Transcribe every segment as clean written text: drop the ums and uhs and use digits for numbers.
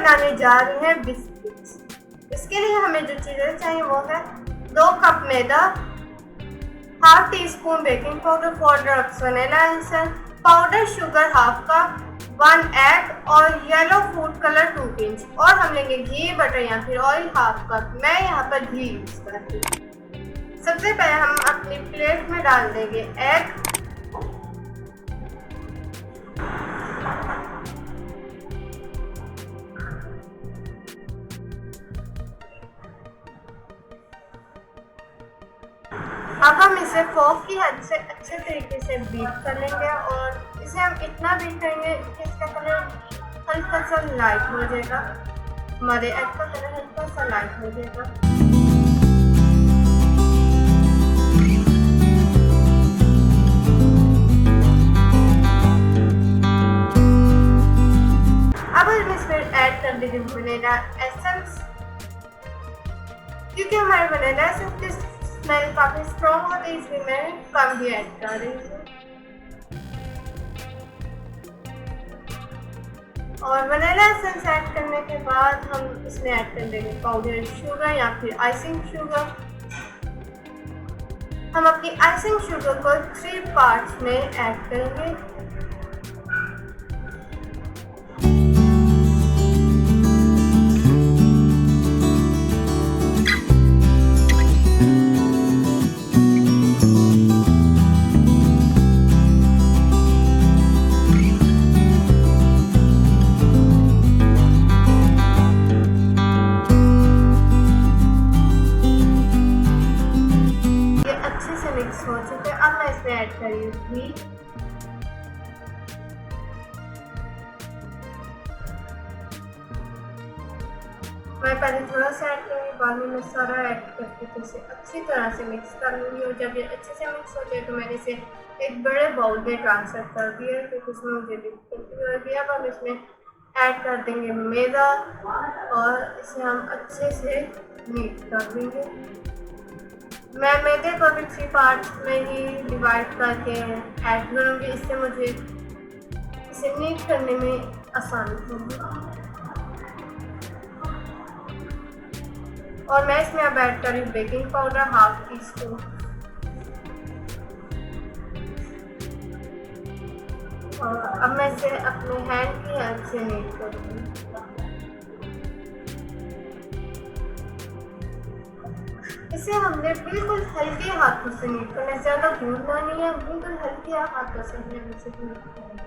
बनाने जा रहे हैं बिस्किट्स। इसके लिए हमें जो चीज़ें चाहिए वो है 2 कप मैदा, half teaspoon baking powder, 4 drops vanilla essence, powder sugar half cup, 1 egg और येलो फूड कलर 2 पिंच। और हम लेंगे घी, बटर या फिर ऑयल हाफ कप। मैं यहाँ पर घी यूज करती हूँ। सबसे पहले हम अपनी प्लेट में डाल देंगे एग, अब हम इसे फोर्क की हेल्प से अच्छे तरीके से बीट कर लेंगे और इसे हम इतना बीट करेंगे कि इसका कलर हल्का सा लाइट हो जाएगा। हमारे एग का कलर हल्का सा लाइट हो जाएगा। अब हम इसमें ऐड कर देंगे वनीला एसेंस, क्योंकि हमारे वनीला एसेंस की स्मेल काफी स्ट्रॉन्ग होती है, इसलिए मैं कम ही ऐड कर रही हूँ। और वनीला एसेंस ऐड करने के बाद हम इसमें ऐड कर देंगे पाउडर शुगर या फिर आइसिंग शुगर। हम अपनी आइसिंग शुगर को 3 पार्ट्स में ऐड करेंगे। मिक्स हो चुके हैं। अब मैं इसमें ऐड कर रही हूँ घी, मैं पहले थोड़ा सा ऐड करूँगी, बाद में मैं सारा ऐड करके इसे अच्छी तरह से मिक्स कर लूँगी। और जब ये अच्छे से मिक्स हो जाए तो मैंने इसे एक बड़े बाउल में ट्रांसफर कर दिया, क्योंकि उसमें मुझे डिफिकल्टी हो गया। अब हम इसमें ऐड कर देंगे मैदा और इसे हम अच्छे से मिक्स कर देंगे। मैं मैदे को भी 3 पार्ट्स में ही डिवाइड करके ऐड करूँगी, इससे मुझे इसे नीट करने में आसानी होगी। और मैं इसमें अब ऐड कर रही हूँ baking powder half tea spoon. और अब मैं इसे अपने हैंड की हेल्प से नीट करूँगी। इसे हमने बिल्कुल हल्के हाथों से नीट करना है, ज़्यादा गूंदना नहीं है, बिल्कुल हल्के हाथों से हमने इसे नीट करना है।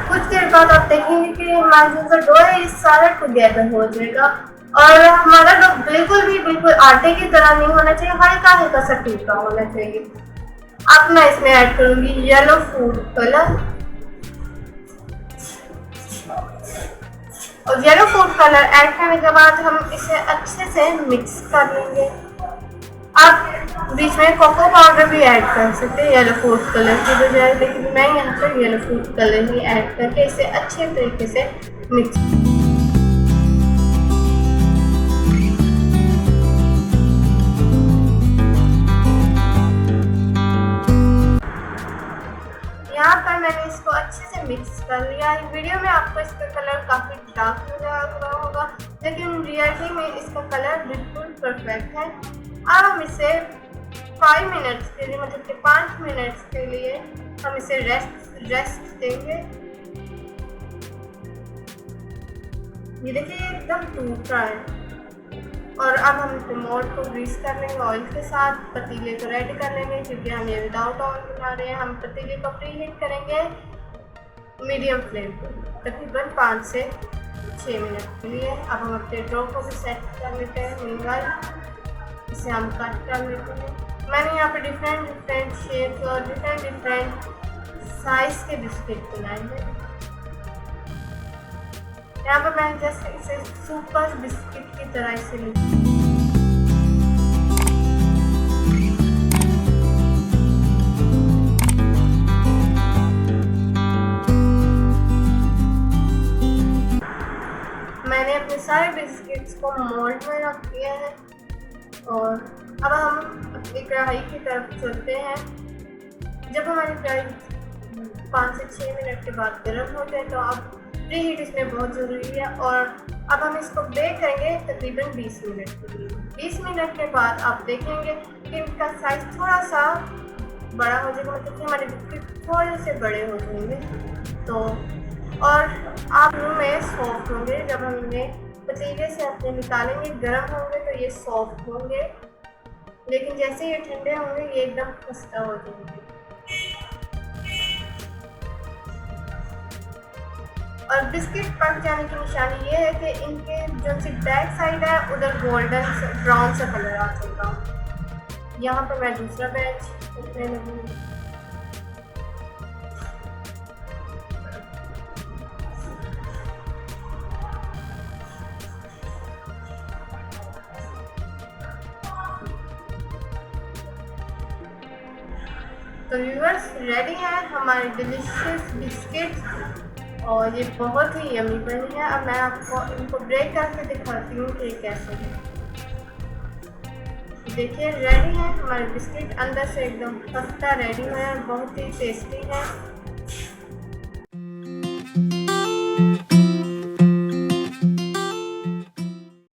कुछ देर बाद आप देखेंगे कि हमारा जो डो है इस सारा टुगेदर हो जाएगा। और हमारा डो बिल्कुल आटे की तरह नहीं होना चाहिए, हल्का हल्का सा टीका होना चाहिए। अब मैं इसमें ऐड करूंगी येलो फूड कलर। और येलो फूड कलर ऐड करने के बाद हम इसे अच्छे से मिक्स कर लेंगे। आप बीच में कोको पाउडर भी ऐड कर सकते हैं येलो फूड कलर की बजाय, लेकिन मैं यहाँ पर येलो फूड कलर ही ऐड करके इसे अच्छे तरीके से मिक्स। यहाँ पर मैंने इसको अच्छे से मिक्स कर लिया। वीडियो में आपको इसका कलर काफ़ी डार्क नजर आ रहा होगा, लेकिन रियलिटी में इसका कलर बिल्कुल परफेक्ट है। अब हम इसे 5 मिनट्स के लिए, मतलब कि 5 मिनट्स के लिए हम इसे रेस्ट देंगे। ये देखिए एकदम टूट रहा है। और अब हम इसे मोल्ड को ग्रीस कर लेंगे ऑयल के साथ, पतीले को रेडी कर लेंगे, क्योंकि हम ये विदाउट ऑयल बना रहे हैं। हम पतीले को प्री हीट करेंगे मीडियम फ्लेम पर तकरीबन 5 से 6 मिनट के लिए। अब हम अपने डो को भी सेट कर लेते हैं। मीनवाइल इसे हम कट कर लेते हैं। मैंने यहाँ पे डिफरेंट शेप्स और डिफरेंट साइज के बिस्किट बनाए हैं। यहाँ पर मैंने जैसे इसे सुपर बिस्किट की तरह इसे इसको मोल्ड में रख दिया है और अब हम अपनी कढ़ाई की तरफ चलते हैं। जब हमारी कढ़ाई 5 से 6 मिनट के बाद गर्म हो जाए तो अब प्री हीट इसमें बहुत ज़रूरी है और अब हम इसको बेक करेंगे तकरीबन 20 मिनट के लिए। 20 मिनट के बाद आप देखेंगे कि इनका साइज़ थोड़ा सा बड़ा हो जाएगा, मतलब कि हमारे बिस्किट थोड़े से बड़े हो जाएंगे। तो और आप में सॉफ्ट होंगे, जब हम इन्हें पतीले से अपने निकालेंगे गर्म होंगे तो ये सॉफ्ट होंगे, लेकिन जैसे ये ठंडे होंगे ये एकदम खस्ता हो जाएंगे। और बिस्किट पक जाने की निशानी ये है कि इनके जो सी बैक साइड है उधर गोल्डन ब्राउन सा कलर आ चुका। यहाँ पर मैं दूसरा बैच रखने लगूँगी। तो व्यूअर्स रेडी है हमारे डिलीशियस बिस्किट और ये बहुत ही यमी बनी है। अब मैं आपको इनको ब्रेक करके दिखाती हूँ कि कैसे है। देखिए रेडी है हमारे बिस्किट, अंदर से एकदम खस्ता रेडी है, बहुत ही टेस्टी है।